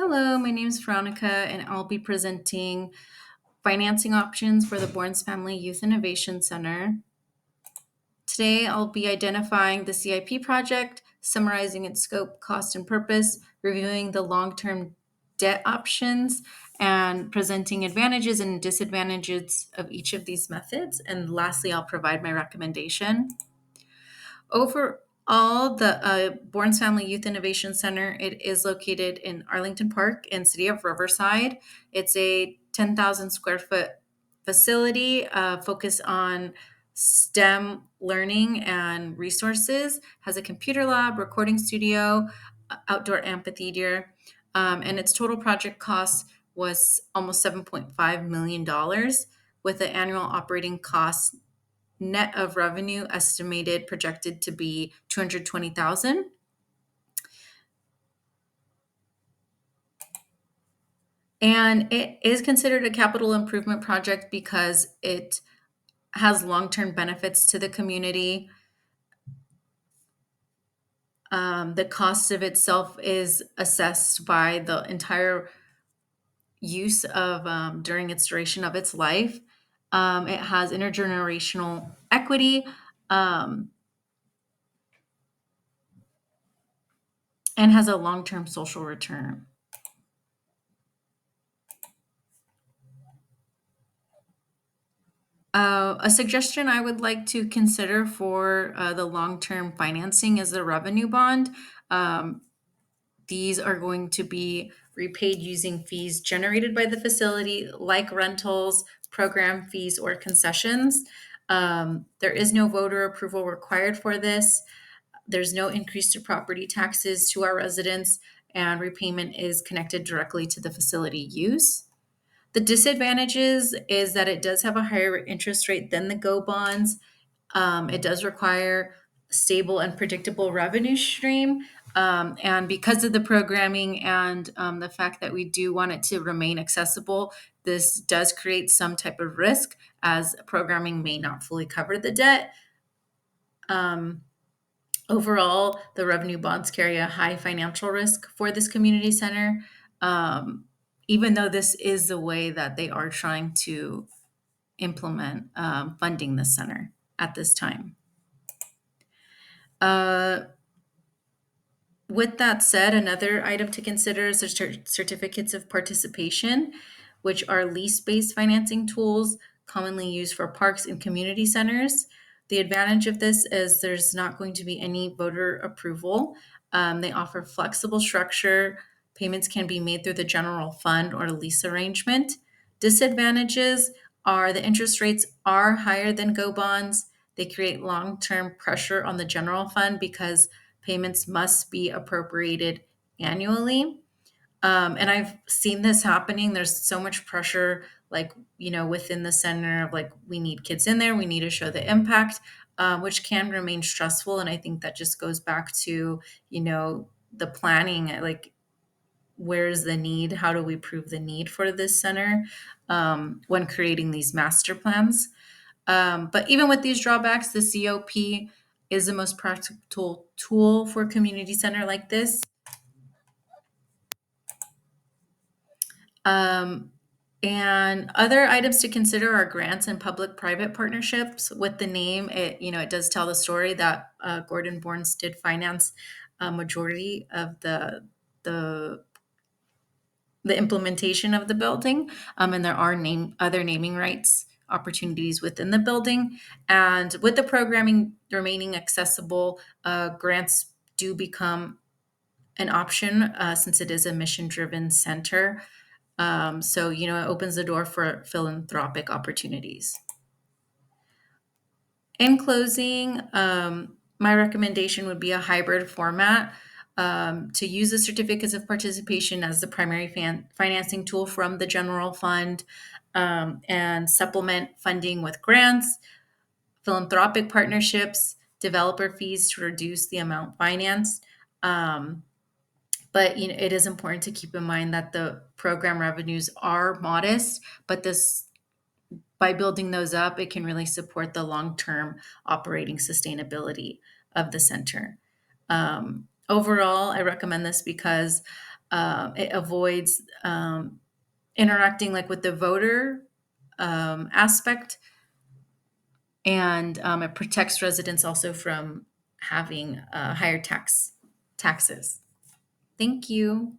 Hello, my name is Veronica, and I'll be presenting financing options for the Borns Family Youth Innovation Center. Today, I'll be identifying the CIP project, summarizing its scope, cost, and purpose, reviewing the long term debt options, and presenting advantages and disadvantages of each of these methods. And lastly, I'll provide my recommendation. Overall, the Borns Family Youth Innovation Center, it is located in Arlington Park in City of Riverside. It's a 10,000 square foot facility focused on STEM learning and resources, has a computer lab, recording studio, outdoor amphitheater, and its total project cost was almost $7.5 million with an annual operating cost net of revenue estimated projected to be 220,000. And it is considered a capital improvement project because it has long-term benefits to the community. The cost of itself is assessed by the entire use of during its duration of its life. It has intergenerational equity, um, and has a long-term social return. A suggestion I would like to consider for the long term financing is the revenue bond. Um, these are going to be repaid using fees generated by the facility, like rentals, program fees, or concessions. There is no voter approval required for this. There's no increase to property taxes to our residents, and repayment is connected directly to the facility use. The disadvantages is that it does have a higher interest rate than the Go bonds. It does require stable and predictable revenue stream. And because of the programming and the fact that we do want it to remain accessible, this does create some type of risk as programming may not fully cover the debt. Um, Overall, the revenue bonds carry a high financial risk for this community center, um, even though this is the way that they are trying to implement funding the center at this time. Uh, with that said, another item to consider is the certificates of participation, which are lease based financing tools commonly used for parks and community centers. The advantage of this is there's not going to be any voter approval. They offer flexible structure. Payments can be made through the general fund or lease arrangement. Disadvantages are the interest rates are higher than Go bonds. They create long term pressure on the general fund because payments must be appropriated annually. And I've seen this happening. There's so much pressure, like, within the center of like, we need kids in there, we need to show the impact, which can remain stressful. And I think that just goes back to, the planning, like, where's the need? How do we prove the need for this center when creating these master plans? But even with these drawbacks, the COP is the most practical tool for a community center like this. Um, and other items to consider are grants and public-private partnerships. With the name, it does tell the story that Gordon Borns did finance a majority of the the implementation of the building, and there are other naming rights opportunities within the building. And with the programming remaining accessible, grants do become an option since it is a mission-driven center. So, it opens the door for philanthropic opportunities. In closing, my recommendation would be a hybrid format to use the certificates of participation as the primary financing tool from the general fund and supplement funding with grants, philanthropic partnerships, developer fees to reduce the amount financed. But it is important to keep in mind that the program revenues are modest, but this by building those up, it can really support the long-term operating sustainability of the center. Overall, I recommend this because It avoids interacting like with the voter aspect, and it protects residents also from having higher taxes. Thank you.